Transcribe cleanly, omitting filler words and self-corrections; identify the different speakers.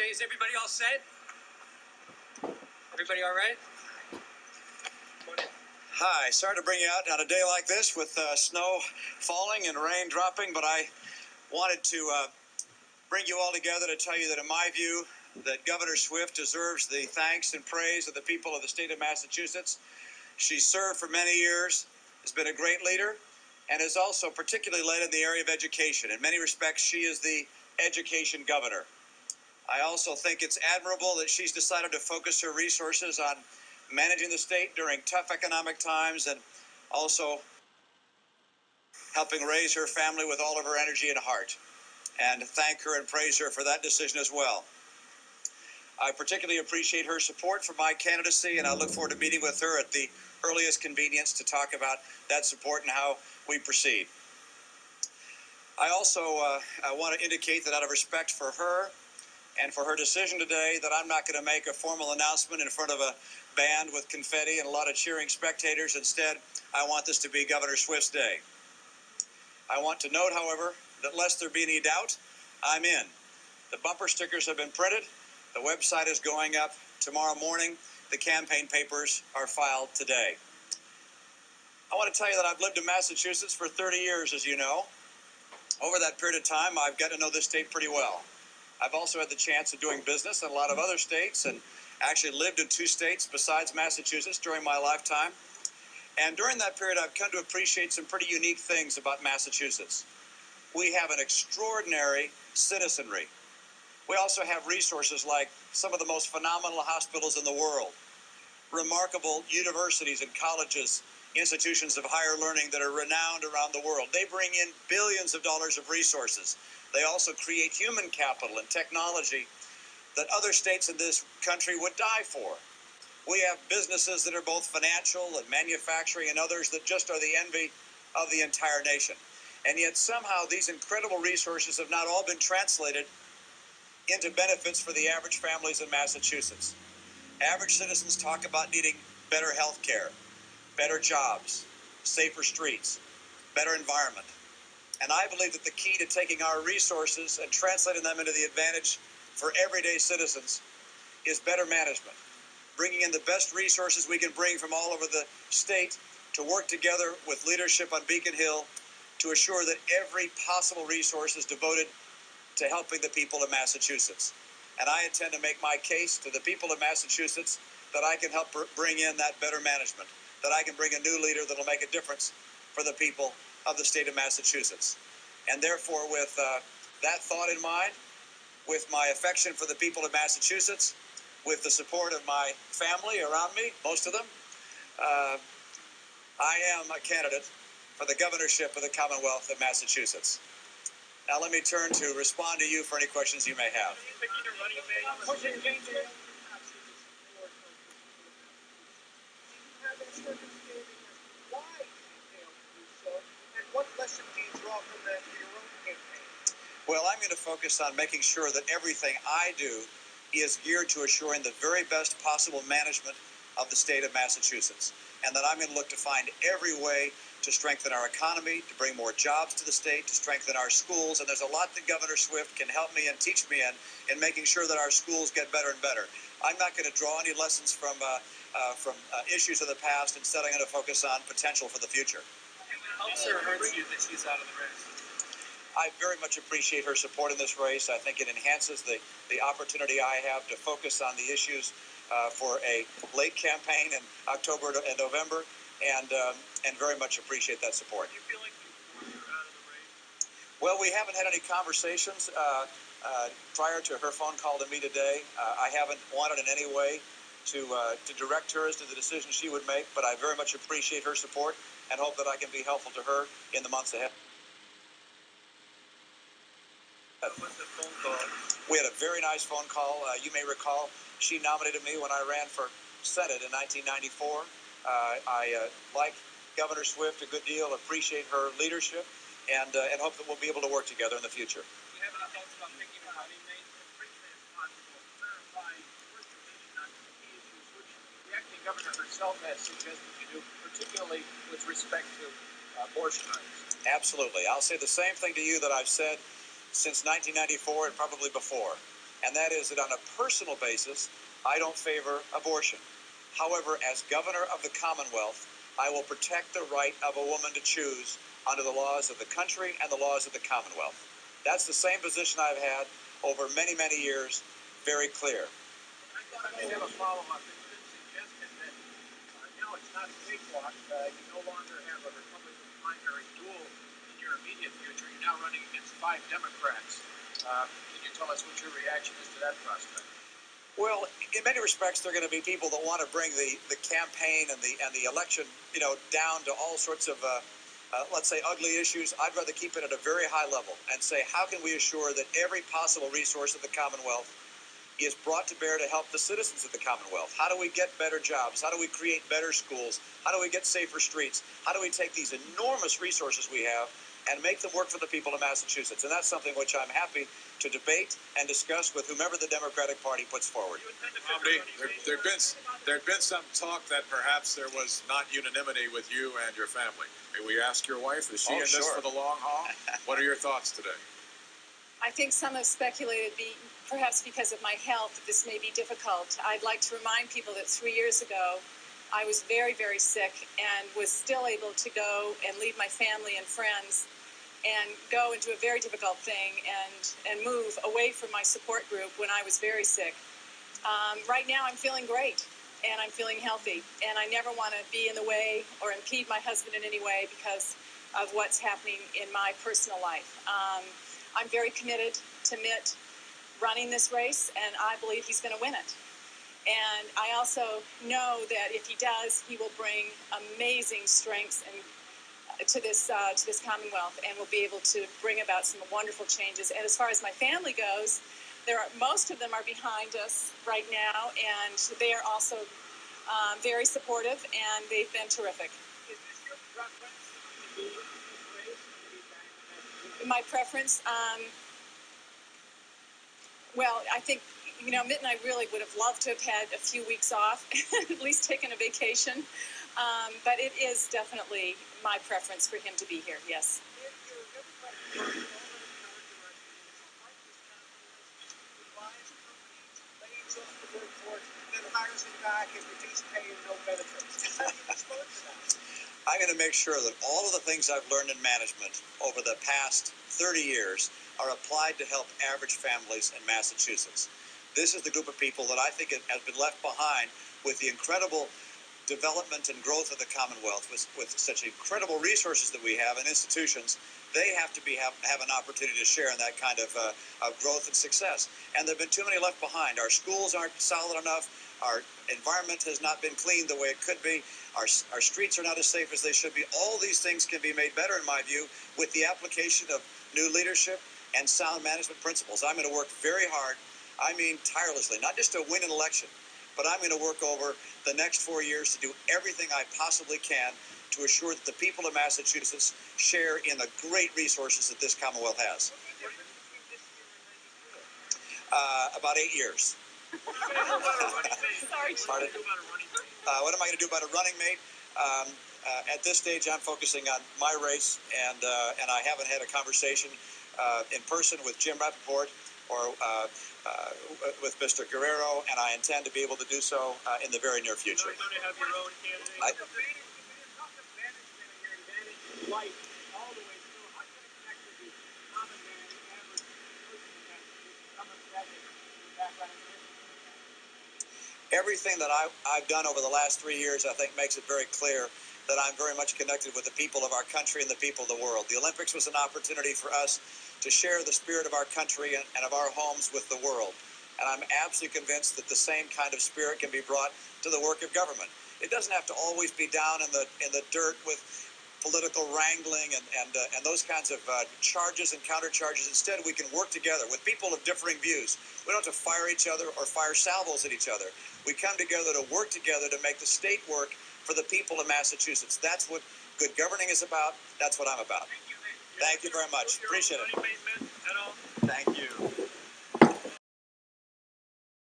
Speaker 1: Okay, is everybody all set? Everybody all right?
Speaker 2: Hi, sorry to bring you out on a day like this with snow falling and rain dropping, but I wanted to bring you all together to tell you that in my view, that Governor Swift deserves the thanks and praise of the people of the state of Massachusetts. She served for many years, has been a great leader, and has also particularly led in the area of education. In many respects, she is the education governor. I also think it's admirable that she's decided to focus her resources on managing the state during tough economic times and also helping raise her family with all of her energy and heart. And thank her and praise her for that decision as well. I particularly appreciate her support for my candidacy, and I look forward to meeting with her at the earliest convenience to talk about that support and how we proceed. I also want to indicate that out of respect for her and for her decision today, that I'm not going to make a formal announcement in front of a band with confetti and a lot of cheering spectators. Instead, I want this to be Governor Swift's day. I want to note, however, that lest there be any doubt, I'm in. The bumper stickers have been printed. The website is going up tomorrow morning. The campaign papers are filed today. I want to tell you that I've lived in Massachusetts for 30 years, as you know. Over that period of time, I've got to know this state pretty well. I've also had the chance of doing business in a lot of other states and actually lived in 2 states besides Massachusetts during my lifetime. And during that period, I've come to appreciate some pretty unique things about Massachusetts. We have an extraordinary citizenry. We also have resources like some of the most phenomenal hospitals in the world, remarkable universities and colleges, institutions of higher learning that are renowned around the world. They bring in billions of dollars of resources. They also create human capital and technology that other states in this country would die for. We have businesses that are both financial and manufacturing and others that just are the envy of the entire nation. And yet somehow these incredible resources have not all been translated into benefits for the average families in Massachusetts. Average citizens talk about needing better health care, better jobs, safer streets, better environment. And I believe that the key to taking our resources and translating them into the advantage for everyday citizens is better management. Bringing in the best resources we can bring from all over the state to work together with leadership on Beacon Hill to assure that every possible resource is devoted to helping the people of Massachusetts. And I intend to make my case to the people of Massachusetts that I can help bring in that better management, that I can bring a new leader that will make a difference for the people of the state of Massachusetts. And therefore, with that thought in mind, with my affection for the people of Massachusetts, with the support of my family around me, most of them, I am a candidate for the governorship of the Commonwealth of Massachusetts. Now let me turn to respond to you for any questions you may have. Well, I'm going to focus on making sure that everything I do is geared to assuring the very best possible management of the state of Massachusetts. And that I'm going to look to find every way to strengthen our economy, to bring more jobs to the state, to strengthen our schools. And there's a lot that Governor Swift can help me and teach me in making sure that our schools get better and better. I'm not going to draw any lessons from issues of the past. Instead, I'm going to focus on potential for the future.
Speaker 1: How hurts you that she's out of the race?
Speaker 2: I very much appreciate her support in this race. I think it enhances the opportunity I have to focus on the issues for a late campaign in October and November, and very much appreciate that support.
Speaker 1: Do you feel like you're out of the race?
Speaker 2: Well, we haven't had any conversations prior to her phone call to me today. I haven't wanted in any way to direct her as to the decision she would make, but I very much appreciate her support and hope that I can be helpful to her in the months ahead.
Speaker 1: What's the phone call?
Speaker 2: We had a very nice phone call. You may recall she nominated me when I ran for Senate in 1994. I like Governor Swift a good deal, appreciate her leadership, and hope that we'll be able to work together in the future.
Speaker 1: Do you have any thoughts about picking a running mate? Briefly as possible, clarifying first position on the key issues, which the acting governor herself has suggested you do, particularly with respect to abortion rights.
Speaker 2: Absolutely. I'll say the same thing to you that I've said since 1994 and probably before. and that is that on a personal basis, I don't favor abortion. However, as governor of the Commonwealth, I will protect the right of a woman to choose under the laws of the country and the laws of the Commonwealth. That's the same position I've had over many, many years, very clear.
Speaker 1: I thought I may have a follow-up. It's been suggested that now it's not cakewalk. You no longer have a Republican primary duel in your immediate future. You're now running against 5 Democrats. Can you tell us what your reaction is to that prospect?
Speaker 2: Well, in many respects, there are going to be people that want to bring the campaign and the election, down to all sorts of, let's say, ugly issues. I'd rather keep it at a very high level and say, how can we assure that every possible resource of the Commonwealth is brought to bear to help the citizens of the Commonwealth? How do we get better jobs? How do we create better schools? How do we get safer streets? How do we take these enormous resources we have and make them work for the people of Massachusetts? And that's something which I'm happy to debate and discuss with whomever the Democratic Party puts forward.
Speaker 3: Romney, there'd been some talk that perhaps there was not unanimity with you and your family. May we ask your wife, is she in this for the long haul? What are your thoughts today?
Speaker 4: I think some have speculated, perhaps because of my health, that this may be difficult. I'd like to remind people that 3 years ago, I was very, very sick and was still able to go and leave my family and friends and go into a very difficult thing and move away from my support group when I was very sick. Right now, I'm feeling great and I'm feeling healthy, and I never want to be in the way or impede my husband in any way because of what's happening in my personal life. I'm very committed to Mitt running this race, and I believe he's going to win it. And I also know that if he does, he will bring amazing strengths and to this Commonwealth, and will be able to bring about some wonderful changes. And as far as my family goes, most of them are behind us right now, and they are also very supportive, and they've been terrific.
Speaker 1: Is this your preference to be in this race?
Speaker 4: My preference, well, I think, Mitt and I really would have loved to have had a few weeks off, at least taken a vacation. But it is definitely my preference for him to be here, yes.
Speaker 2: I'm going to make sure that all of the things I've learned in management over the past 30 years are applied to help average families in Massachusetts. This is the group of people that I think has been left behind with the incredible development and growth of the Commonwealth, with such incredible resources that we have and institutions. They have to have an opportunity to share in that kind of growth and success. And there have been too many left behind. Our schools aren't solid enough. Our environment has not been cleaned the way it could be. Our streets are not as safe as they should be. All these things can be made better, in my view, with the application of new leadership and sound management principles. I'm going to work very hard, I mean tirelessly, not just to win an election, but I'm going to work over the next 4 years to do everything I possibly can to assure that the people of Massachusetts share in the great resources that this Commonwealth has. About 8 years. Pardon? What am I going to do about a running mate? At this stage, I'm focusing on my race, and I haven't had a conversation in person with Jim Rappaport or with Mr. Guerrero, and I intend to be able to do so in the very near future. Everything that I've done over the last 3 years, I think, makes it very clear that I'm very much connected with the people of our country and the people of the world. The Olympics was an opportunity for us to share the spirit of our country and of our homes with the world. And I'm absolutely convinced that the same kind of spirit can be brought to the work of government. It doesn't have to always be down in the dirt with political wrangling and those kinds of charges and countercharges. Instead, we can work together with people of differing views. We don't have to fire each other or fire salvos at each other. We come together to work together to make the state work for the people of Massachusetts. That's what good governing is about. That's what I'm about. Thank you very much. Appreciate it.